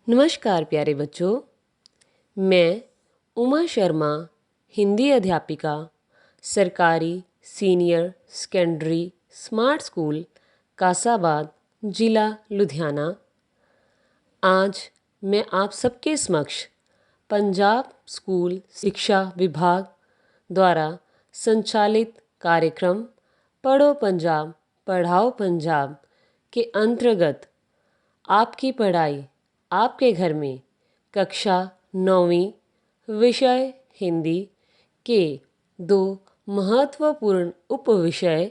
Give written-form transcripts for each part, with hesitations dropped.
नमस्कार प्यारे बच्चों, मैं उमा शर्मा, हिंदी अध्यापिका, सरकारी senior secondary smart school Kasabad, जिला लुधियाना। आज मैं आप सबके समक्ष पंजाब स्कूल शिक्षा विभाग द्वारा संचालित कार्यक्रम पढ़ो पंजाब पढ़ाओ पंजाब के अंतर्गत आपकी पढ़ाई आपके घर में कक्षा 9वीं विषय हिंदी के दो महत्वपूर्ण उपविषय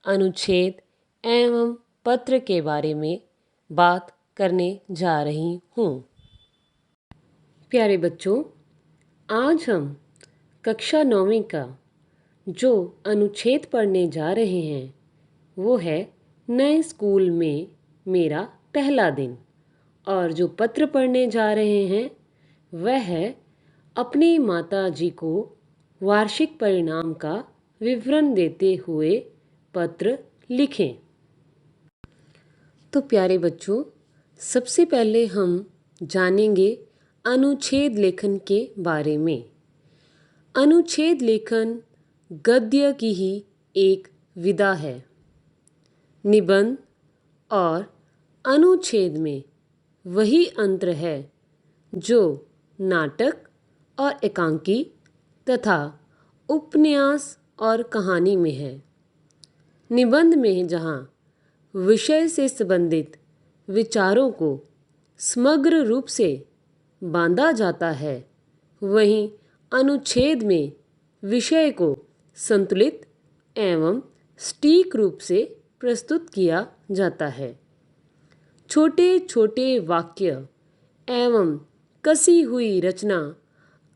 अनुच्छेद एवं पत्र के बारे में बात करने जा रही हूँ। प्यारे बच्चों, आज हम कक्षा 9वीं का जो अनुच्छेद पढ़ने जा रहे हैं वो है नए स्कूल में मेरा पहला दिन। और जो पत्र पढ़ने जा रहे हैं वह है अपनी माता जी को वार्षिक परिणाम का विवरण देते हुए पत्र लिखें। तो प्यारे बच्चों, सबसे पहले हम जानेंगे अनुच्छेद लेखन के बारे में। अनुच्छेद लेखन गद्य की ही एक विधा है। निबंध और अनुच्छेद में वही अंतर है जो नाटक और एकांकी तथा उपन्यास और कहानी में है। निबंध में जहाँ विषय से संबंधित विचारों को समग्र रूप से बांधा जाता है, वहीं अनुच्छेद में विषय को संतुलित एवं सटीक रूप से प्रस्तुत किया जाता है। छोटे छोटे वाक्य एवं कसी हुई रचना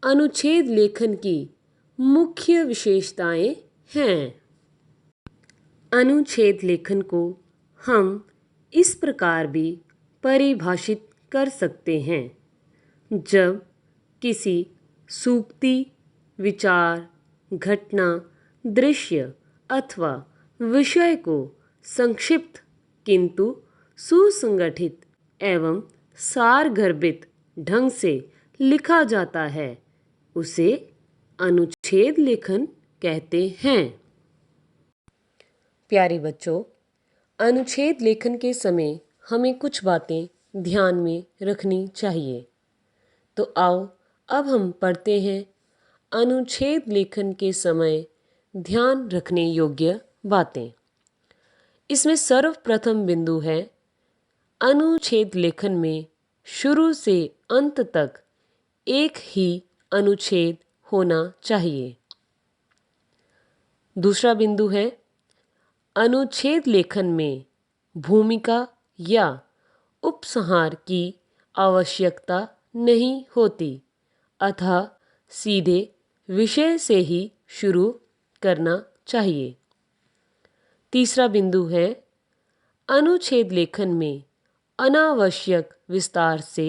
अनुच्छेद लेखन की मुख्य विशेषताएं हैं। अनुच्छेद लेखन को हम इस प्रकार भी परिभाषित कर सकते हैं। जब किसी सूक्ति, विचार, घटना, दृश्य अथवा विषय को संक्षिप्त किंतु सुसंगठित एवं सारगर्भित ढंग से लिखा जाता है, उसे अनुच्छेद लेखन कहते हैं। प्यारे बच्चों, अनुच्छेद लेखन के समय हमें कुछ बातें ध्यान में रखनी चाहिए। तो आओ अब हम पढ़ते हैं अनुच्छेद लेखन के समय ध्यान रखने योग्य बातें। इसमें सर्वप्रथम बिंदु है अनुच्छेद लेखन में शुरू से अंत तक एक ही अनुच्छेद होना चाहिए। दूसरा बिंदु है अनुच्छेद लेखन में भूमिका या उपसंहार की आवश्यकता नहीं होती, अतः सीधे विषय से ही शुरू करना चाहिए। तीसरा बिंदु है अनुच्छेद लेखन में अनावश्यक विस्तार से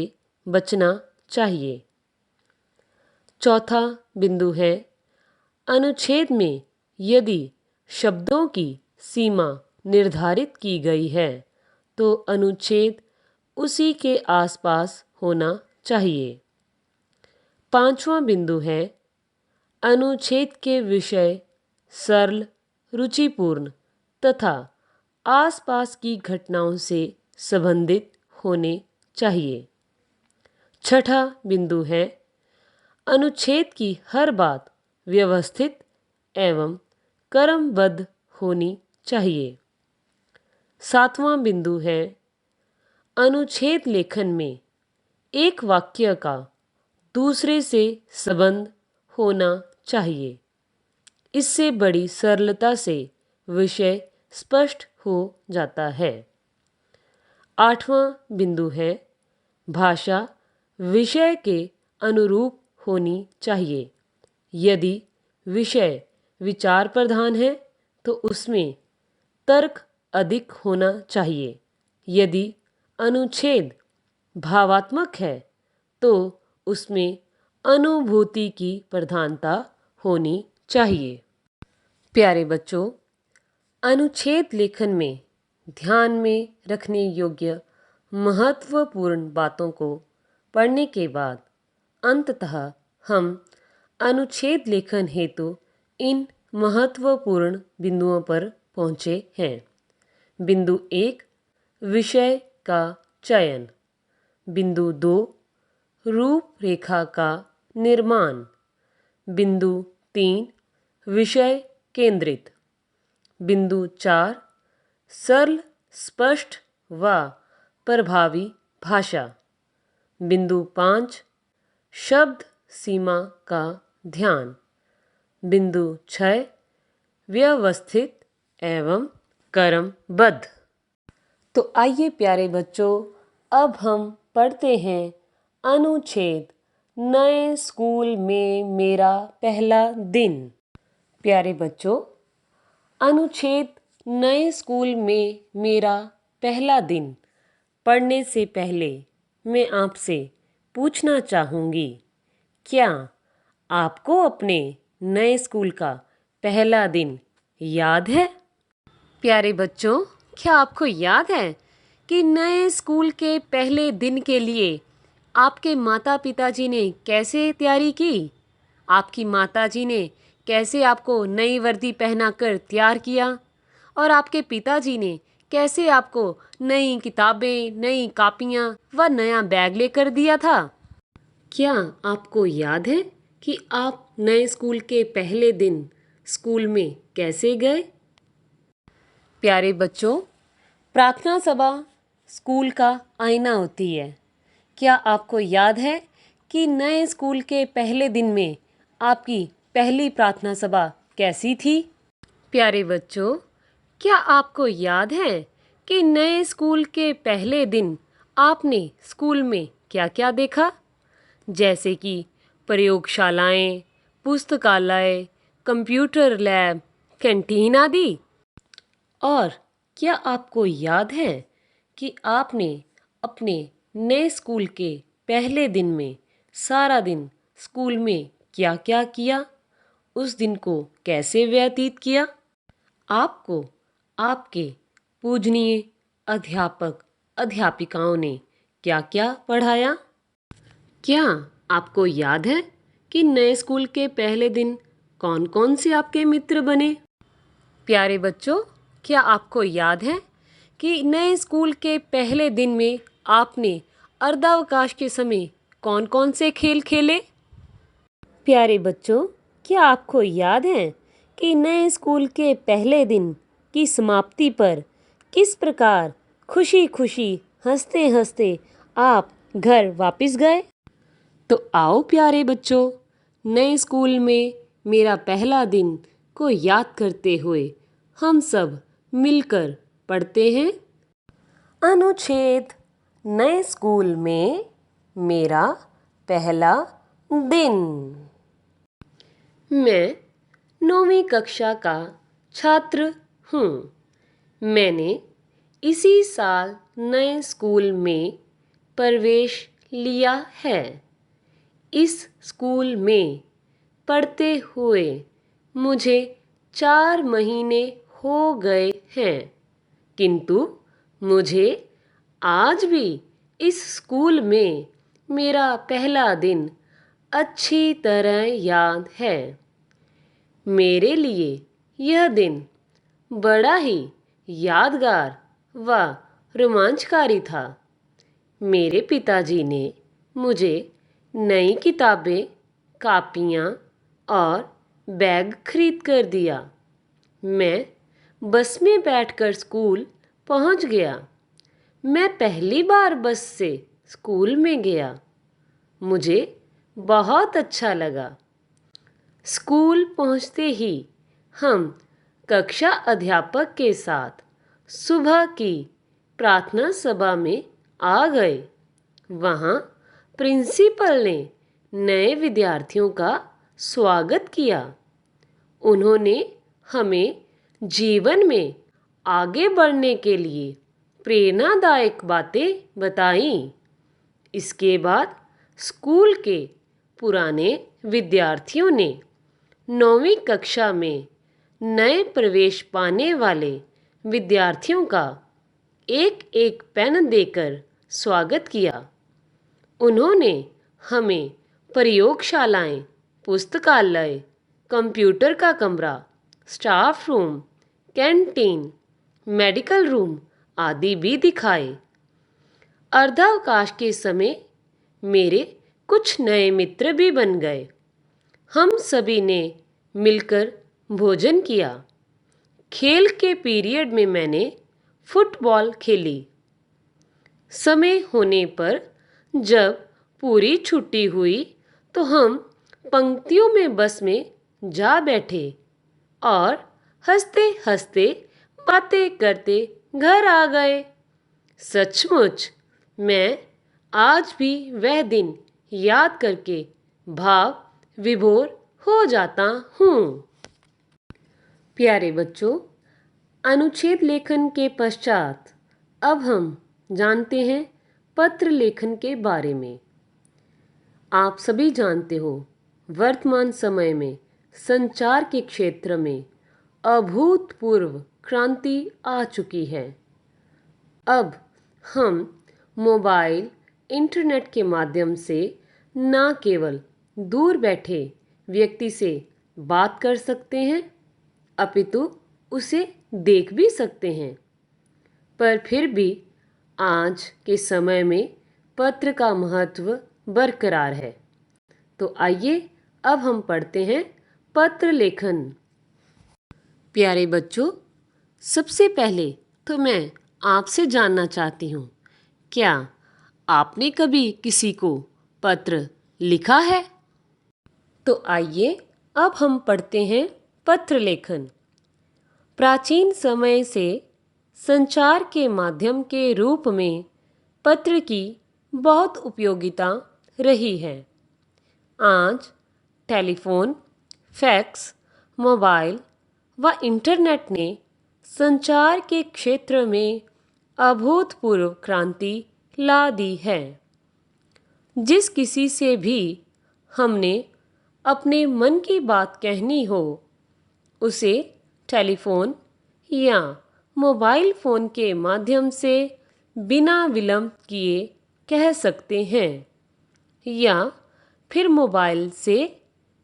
बचना चाहिए। चौथा बिंदु है अनुच्छेद में यदि शब्दों की सीमा निर्धारित की गई है तो अनुच्छेद उसी के आसपास होना चाहिए। पांचवा बिंदु है अनुच्छेद के विषय सरल, रुचिपूर्ण तथा आसपास की घटनाओं से संबंधित होने चाहिए। छठा बिंदु है अनुच्छेद की हर बात व्यवस्थित एवं क्रमबद्ध होनी चाहिए। सातवां बिंदु है अनुच्छेद लेखन में एक वाक्य का दूसरे से संबंध होना चाहिए। इससे बड़ी सरलता से विषय स्पष्ट हो जाता है। आठवां बिंदु है भाषा विषय के अनुरूप होनी चाहिए। यदि विषय विचार प्रधान है तो उसमें तर्क अधिक होना चाहिए। यदि अनुच्छेद भावात्मक है तो उसमें अनुभूति की प्रधानता होनी चाहिए। प्यारे बच्चों, अनुच्छेद लेखन में ध्यान में रखने योग्य महत्वपूर्ण बातों को पढ़ने के बाद अंततः हम अनुच्छेद लेखन हेतु इन महत्वपूर्ण बिंदुओं पर पहुँचे हैं। बिंदु 1, विषय का चयन। बिंदु 2, रूपरेखा का निर्माण। बिंदु 3, विषय केंद्रित। बिंदु 4, सरल, स्पष्ट व प्रभावी भाषा। बिंदु 5, शब्द सीमा का ध्यान। बिंदु 6, व्यवस्थित एवं क्रमबद्ध। तो आइए प्यारे बच्चों, अब हम पढ़ते हैं अनुच्छेद नए स्कूल में मेरा पहला दिन। प्यारे बच्चों, अनुच्छेद नए स्कूल में मेरा पहला दिन पढ़ने से पहले मैं आपसे पूछना चाहूँगी, क्या आपको अपने नए स्कूल का पहला दिन याद है? प्यारे बच्चों, क्या आपको याद है कि नए स्कूल के पहले दिन के लिए आपके माता पिताजी ने कैसे तैयारी की? आपकी माताजी ने कैसे आपको नई वर्दी पहनाकर तैयार किया और आपके पिताजी ने कैसे आपको नई किताबें, नई कापियाँ व नया बैग लेकर दिया था? क्या आपको याद है कि आप नए स्कूल के पहले दिन स्कूल में कैसे गए? प्यारे बच्चों, प्रार्थना सभा स्कूल का आईना होती है। क्या आपको याद है कि नए स्कूल के पहले दिन में आपकी पहली प्रार्थना सभा कैसी थी? प्यारे बच्चों, क्या आपको याद है कि नए स्कूल के पहले दिन आपने स्कूल में क्या-क्या देखा? जैसे कि प्रयोगशालाएं, पुस्तकालय, कंप्यूटर लैब, कैंटीन आदि। और क्या आपको याद है कि आपने अपने नए स्कूल के पहले दिन में सारा दिन स्कूल में क्या-क्या किया? उस दिन को कैसे व्यतीत किया? आपको आपके पूजनीय अध्यापक अध्यापिकाओं ने क्या-क्या पढ़ाया? क्या आपको याद है कि नए स्कूल के पहले दिन कौन-कौन से आपके मित्र बने? प्यारे बच्चों, क्या आपको याद है कि नए स्कूल के पहले दिन में आपने अर्धावकाश के समय कौन-कौन से खेल खेले? प्यारे बच्चों, क्या आपको याद है कि नए स्कूल के पहले दिन की समाप्ति पर किस प्रकार खुशी-खुशी, हंसते-हंसते आप घर वापस गए? तो आओ प्यारे बच्चों, नए स्कूल में मेरा पहला दिन को याद करते हुए हम सब मिलकर पढ़ते हैं। अनुच्छेद नए स्कूल में मेरा पहला दिन। मैं 9वीं कक्षा का छात्र हूँ। मैंने इसी साल नए स्कूल में प्रवेश लिया है। इस स्कूल में पढ़ते हुए मुझे 4 महीने हो गए हैं, किंतु मुझे आज भी इस स्कूल में मेरा पहला दिन अच्छी तरह याद है। मेरे लिए यह दिन बड़ा ही यादगार व रोमांचकारी था। मेरे पिताजी ने मुझे नई किताबें, कापियाँ और बैग खरीद कर दिया। मैं बस में बैठकर स्कूल पहुंच गया। मैं पहली बार बस से स्कूल में गया। मुझे बहुत अच्छा लगा। स्कूल पहुंचते ही हम कक्षा अध्यापक के साथ सुबह की प्रार्थना सभा में आ गए। वहाँ प्रिंसिपल ने नए विद्यार्थियों का स्वागत किया। उन्होंने हमें जीवन में आगे बढ़ने के लिए प्रेरणादायक बातें बताईं। इसके बाद स्कूल के पुराने विद्यार्थियों ने 9वीं कक्षा में नए प्रवेश पाने वाले विद्यार्थियों का एक-एक पेन देकर स्वागत किया। उन्होंने हमें प्रयोगशालाएं, पुस्तकालय, कंप्यूटर का कमरा, staff room, canteen, medical room आदि भी दिखाए। अर्धावकाश के समय मेरे कुछ नए मित्र भी बन गए। हम सभी ने मिलकर भोजन किया। खेल के पीरियड में मैंने फुटबॉल खेली। समय होने पर जब पूरी छुट्टी हुई तो हम पंक्तियों में बस में जा बैठे और हंसते हंसते बातें करते घर आ गए। सचमुच मैं आज भी वह दिन याद करके भाव विभोर हो जाता हूँ। प्यारे बच्चों, अनुच्छेद लेखन के पश्चात अब हम जानते हैं पत्र लेखन के बारे में। आप सभी जानते हो, वर्तमान समय में संचार के क्षेत्र में अभूतपूर्व क्रांति आ चुकी है। अब हम मोबाइल, इंटरनेट के माध्यम से न केवल दूर बैठे व्यक्ति से बात कर सकते हैं, अपितु उसे देख भी सकते हैं। पर फिर भी आज के समय में पत्र का महत्व बरकरार है। तो आइए अब हम पढ़ते हैं पत्र लेखन। प्यारे बच्चों, सबसे पहले तो मैं आपसे जानना चाहती हूँ, क्या आपने कभी किसी को पत्र लिखा है? तो आइए अब हम पढ़ते हैं पत्र लेखन। प्राचीन समय से संचार के माध्यम के रूप में पत्र की बहुत उपयोगिता रही है। आज टेलीफोन, फैक्स, मोबाइल व इंटरनेट ने संचार के क्षेत्र में अभूतपूर्व क्रांति ला दी है। जिस किसी से भी हमने अपने मन की बात कहनी हो, उसे टेलीफोन या मोबाइल फ़ोन के माध्यम से बिना विलंब किए कह सकते हैं, या फिर मोबाइल से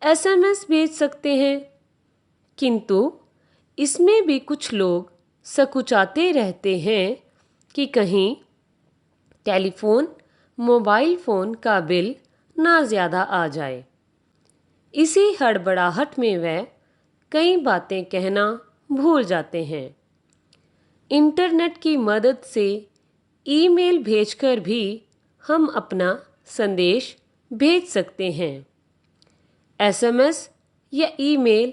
एसएमएस भेज सकते हैं। किंतु इसमें भी कुछ लोग सकुचाते रहते हैं कि कहीं टेलीफोन, मोबाइल फ़ोन का बिल ना ज़्यादा आ जाए। इसी हड़बड़ाहट में वह कई बातें कहना भूल जाते हैं। इंटरनेट की मदद से ईमेल भेजकर भी हम अपना संदेश भेज सकते हैं। एसएमएस या ईमेल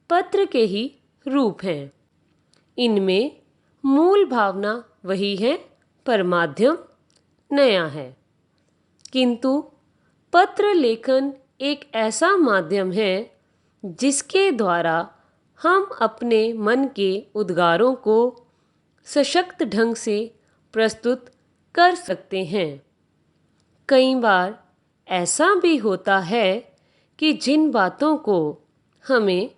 पत्र के ही रूप हैं। इनमें मूल भावना वही है, पर माध्यम नया है। किंतु पत्र लेखन एक ऐसा माध्यम है जिसके द्वारा हम अपने मन के उद्गारों को सशक्त ढंग से प्रस्तुत कर सकते हैं। कई बार ऐसा भी होता है कि जिन बातों को हमें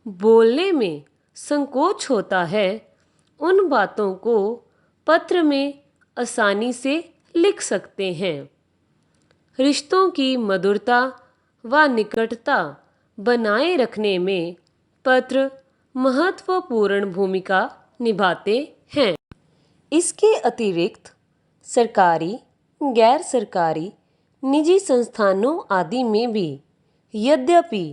बोलने में संकोच होता है, उन बातों को पत्र में आसानी से लिख सकते हैं। रिश्तों की मधुरता व निकटता बनाए रखने में पत्र महत्वपूर्ण भूमिका निभाते हैं। इसके अतिरिक्त सरकारी, गैर सरकारी, निजी संस्थानों आदि में भी यद्यपि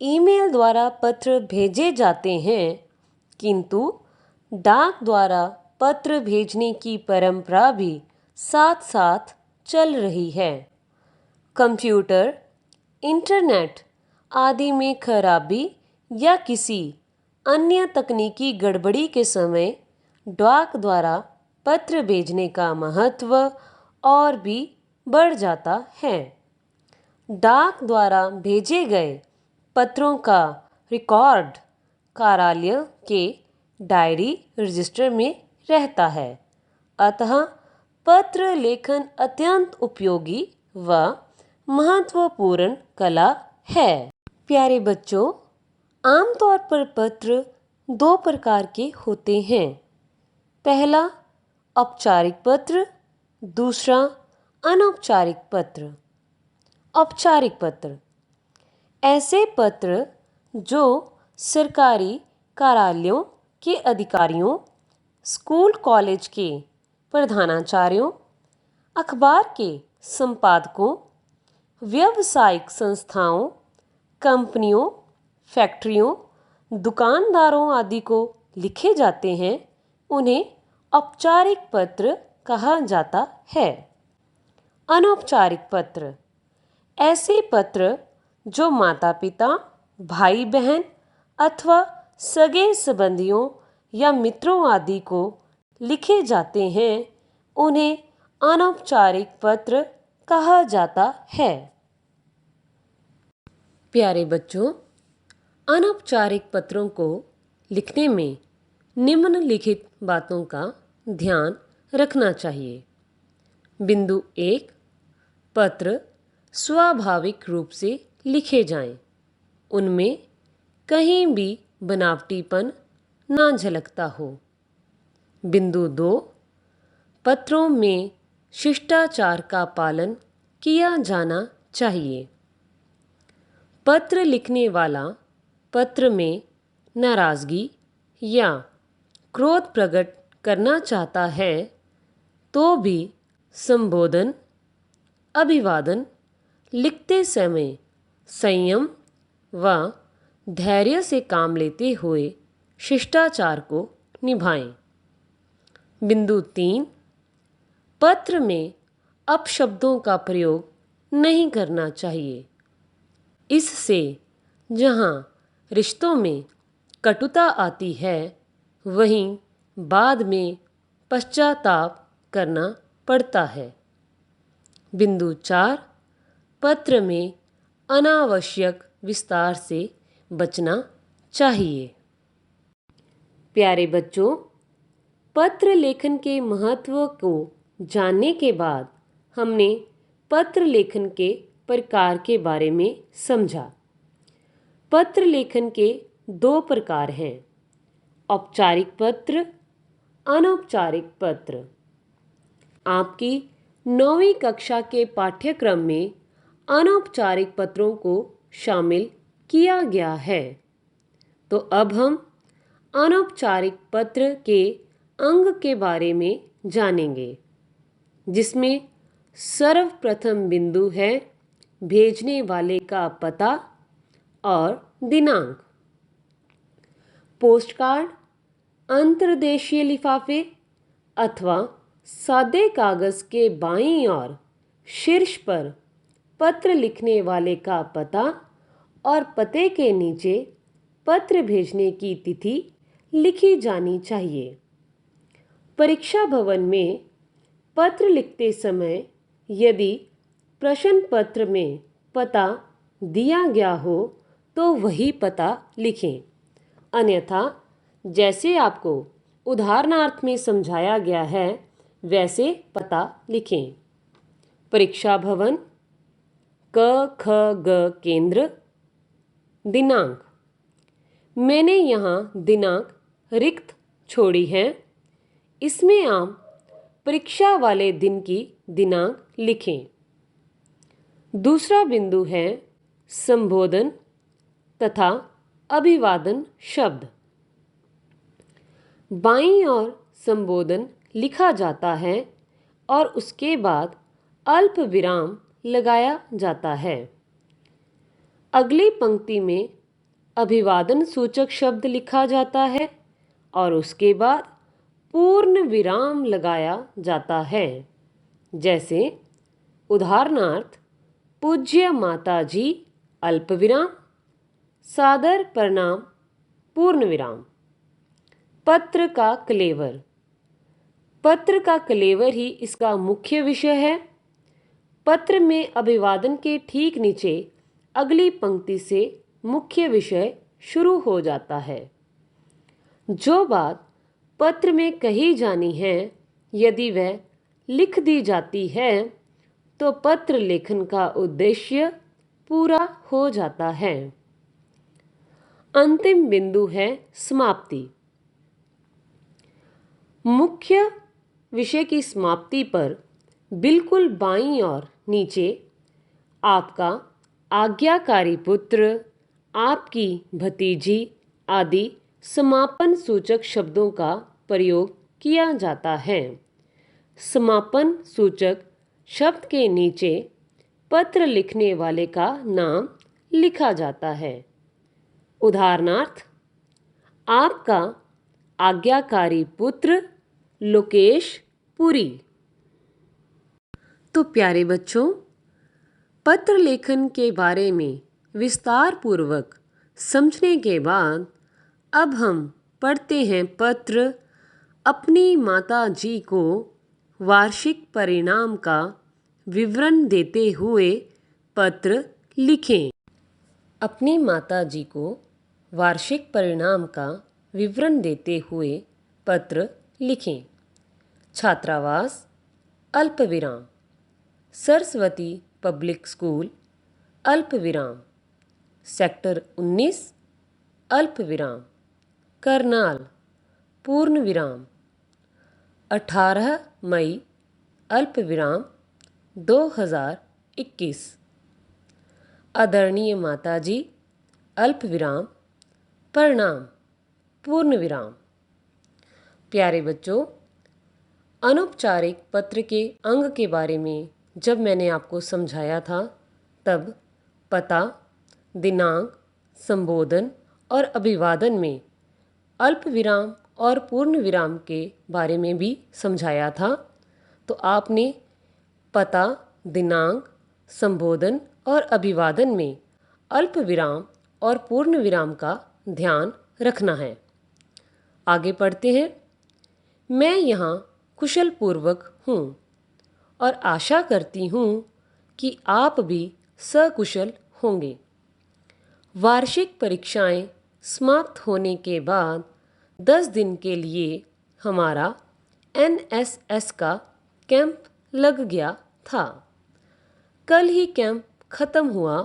ईमेल द्वारा पत्र भेजे जाते हैं, किंतु डाक द्वारा पत्र भेजने की परंपरा भी साथ साथ चल रही है। कंप्यूटर, इंटरनेट आदि में खराबी या किसी अन्य तकनीकी गड़बड़ी के समय डाक द्वारा पत्र भेजने का महत्व और भी बढ़ जाता है। डाक द्वारा भेजे गए पत्रों का रिकॉर्ड कार्यालय के डायरी रजिस्टर में रहता है। अतः पत्र लेखन अत्यंत उपयोगी व महत्वपूर्ण कला है। प्यारे बच्चों, आमतौर पर पत्र दो प्रकार के होते हैं। पहला औपचारिक पत्र, दूसरा अनौपचारिक पत्र। औपचारिक पत्र ऐसे पत्र जो सरकारी कार्यालयों के अधिकारियों, स्कूल कॉलेज के प्रधानाचार्यों, अखबार के संपादकों, व्यावसायिक संस्थाओं, कंपनियों, फैक्ट्रियों, दुकानदारों आदि को लिखे जाते हैं, उन्हें औपचारिक पत्र कहा जाता है। अनौपचारिक पत्र ऐसे पत्र जो माता पिता, भाई बहन अथवा सगे संबंधियों या मित्रों आदि को लिखे जाते हैं, उन्हें अनौपचारिक पत्र कहा जाता है। प्यारे बच्चों, अनौपचारिक पत्रों को लिखने में निम्नलिखित बातों का ध्यान रखना चाहिए। बिंदु 1, पत्र स्वाभाविक रूप से लिखे जाएं। उनमें कहीं भी बनावटीपन ना झलकता हो। बिंदु 2, पत्रों में शिष्टाचार का पालन किया जाना चाहिए। पत्र लिखने वाला पत्र में नाराज़गी या क्रोध प्रकट करना चाहता है तो भी संबोधन, अभिवादन लिखते समय संयम व धैर्य से काम लेते हुए शिष्टाचार को निभाएं। बिंदु 3, पत्र में अपशब्दों का प्रयोग नहीं करना चाहिए। इससे जहां रिश्तों में कटुता आती है, वहीं बाद में पश्चाताप करना पड़ता है। बिंदु 4, पत्र में अनावश्यक विस्तार से बचना चाहिए। प्यारे बच्चों, पत्र लेखन के महत्व को जानने के बाद हमने पत्र लेखन के प्रकार के बारे में समझा। पत्र लेखन के 2 प्रकार हैं, औपचारिक पत्र, अनौपचारिक पत्र। आपकी 9वीं कक्षा के पाठ्यक्रम में अनौपचारिक पत्रों को शामिल किया गया है। तो अब हम अनौपचारिक पत्र के अंग के बारे में जानेंगे, जिसमें सर्वप्रथम बिंदु है भेजने वाले का पता और दिनांक। पोस्टकार्ड, अंतर्देशीय लिफाफे अथवा सादे कागज के बाईं ओर शीर्ष पर पत्र लिखने वाले का पता और पते के नीचे पत्र भेजने की तिथि लिखी जानी चाहिए। परीक्षा भवन में पत्र लिखते समय यदि प्रश्न पत्र में पता दिया गया हो तो वही पता लिखें, अन्यथा जैसे आपको उदाहरणार्थ में समझाया गया है वैसे पता लिखें। परीक्षा भवन, क ख ग केंद्र, दिनांक। मैंने यहाँ दिनांक रिक्त छोड़ी है। इसमें आप परीक्षा वाले दिन की दिनांक लिखें। दूसरा बिंदु है संबोधन तथा अभिवादन शब्द। बाईं ओर संबोधन लिखा जाता है और उसके बाद अल्प विराम लगाया जाता है। अगली पंक्ति में अभिवादन सूचक शब्द लिखा जाता है और उसके बाद पूर्ण विराम लगाया जाता है। जैसे उदाहरणार्थ, पूज्य माता जी अल्प विराम, सादर प्रणाम पूर्ण विराम। पत्र का कलेवर। पत्र का कलेवर ही इसका मुख्य विषय है। पत्र में अभिवादन के ठीक नीचे अगली पंक्ति से मुख्य विषय शुरू हो जाता है। जो बात पत्र में कही जानी है, यदि वह लिख दी जाती है तो पत्र लेखन का उद्देश्य पूरा हो जाता है। अंतिम बिंदु है समाप्ति। मुख्य विषय की समाप्ति पर बिल्कुल बाईं ओर नीचे आपका आज्ञाकारी पुत्र, आपकी भतीजी आदि समापन सूचक शब्दों का प्रयोग किया जाता है। समापन सूचक शब्द के नीचे पत्र लिखने वाले का नाम लिखा जाता है। उदाहरणार्थ, आपका आज्ञाकारी पुत्र लोकेश पुरी। तो प्यारे बच्चों, पत्र लेखन के बारे में विस्तार पूर्वक समझने के बाद अब हम पढ़ते हैं पत्र अपनी माता जी को वार्षिक परिणाम का विवरण देते हुए पत्र लिखें। अपनी माता जी को वार्षिक परिणाम का विवरण देते हुए पत्र लिखें। छात्रावास अल्पविराम, सरस्वती पब्लिक स्कूल अल्पविराम, सेक्टर 19 अल्पविराम, करनाल पूर्ण विराम, 18 मई अल्पविराम 2021। आदरणीय माताजी अल्पविराम प्रणाम पूर्ण विराम। प्यारे बच्चों, अनौपचारिक पत्र के अंग के बारे में जब मैंने आपको समझाया था, तब पता, दिनांक, संबोधन और अभिवादन में अल्पविराम और पूर्ण विराम के बारे में भी समझाया था। तो आपने पता, दिनांक, संबोधन और अभिवादन में अल्पविराम और पूर्ण विराम का ध्यान रखना है। आगे पढ़ते हैं। मैं यहाँ कुशल पूर्वक हूँ और आशा करती हूँ कि आप भी सकुशल होंगे। वार्षिक परीक्षाएं समाप्त होने के बाद 10 दिन के लिए हमारा NSS का कैंप लग गया था। कल ही कैंप खत्म हुआ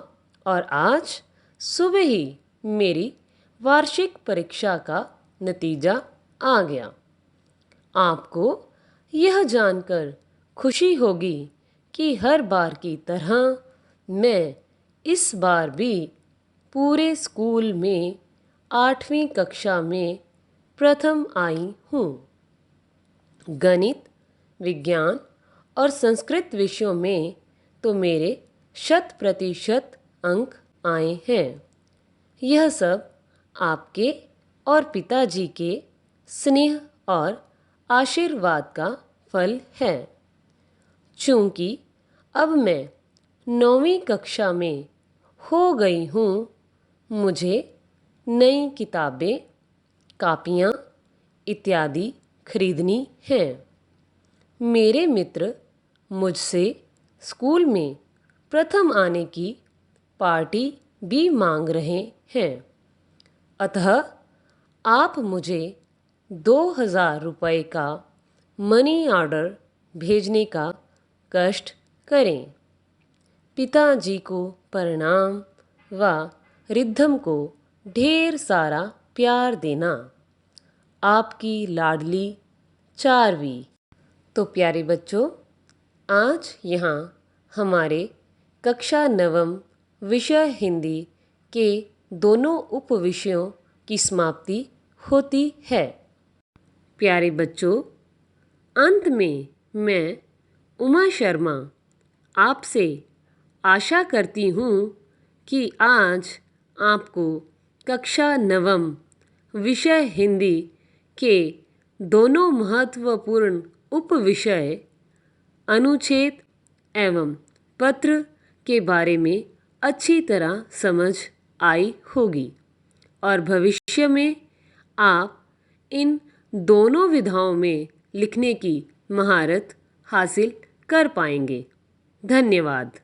और आज सुबह ही मेरी वार्षिक परीक्षा का नतीजा आ गया। आपको यह जानकर खुशी होगी कि हर बार की तरह मैं इस बार भी पूरे स्कूल में 8वीं कक्षा में प्रथम आई हूँ। गणित, विज्ञान और संस्कृत विषयों में तो मेरे 100% अंक आए हैं। यह सब आपके और पिताजी के स्नेह और आशीर्वाद का फल है। चूँकि अब मैं 9वीं कक्षा में हो गई हूँ, मुझे नई किताबें, कापियाँ इत्यादि खरीदनी हैं। मेरे मित्र मुझसे स्कूल में प्रथम आने की पार्टी भी मांग रहे हैं। अतः आप मुझे 2000 रुपये का मनी ऑर्डर भेजने का कष्ट करें। पिताजी को प्रणाम व रिद्धम को ढेर सारा प्यार देना। आपकी लाडली चारवी। तो प्यारे बच्चों, आज यहाँ हमारे कक्षा 9 विषय हिंदी के दोनों उपविषयों की समाप्ति होती है। प्यारे बच्चों, अंत में मैं उमा शर्मा आपसे आशा करती हूँ कि आज आपको कक्षा 9 विषय हिंदी के दोनों महत्वपूर्ण उपविषय अनुच्छेद एवं पत्र के बारे में अच्छी तरह समझ आई होगी और भविष्य में आप इन दोनों विधाओं में लिखने की महारत हासिल कर पाएंगे। धन्यवाद।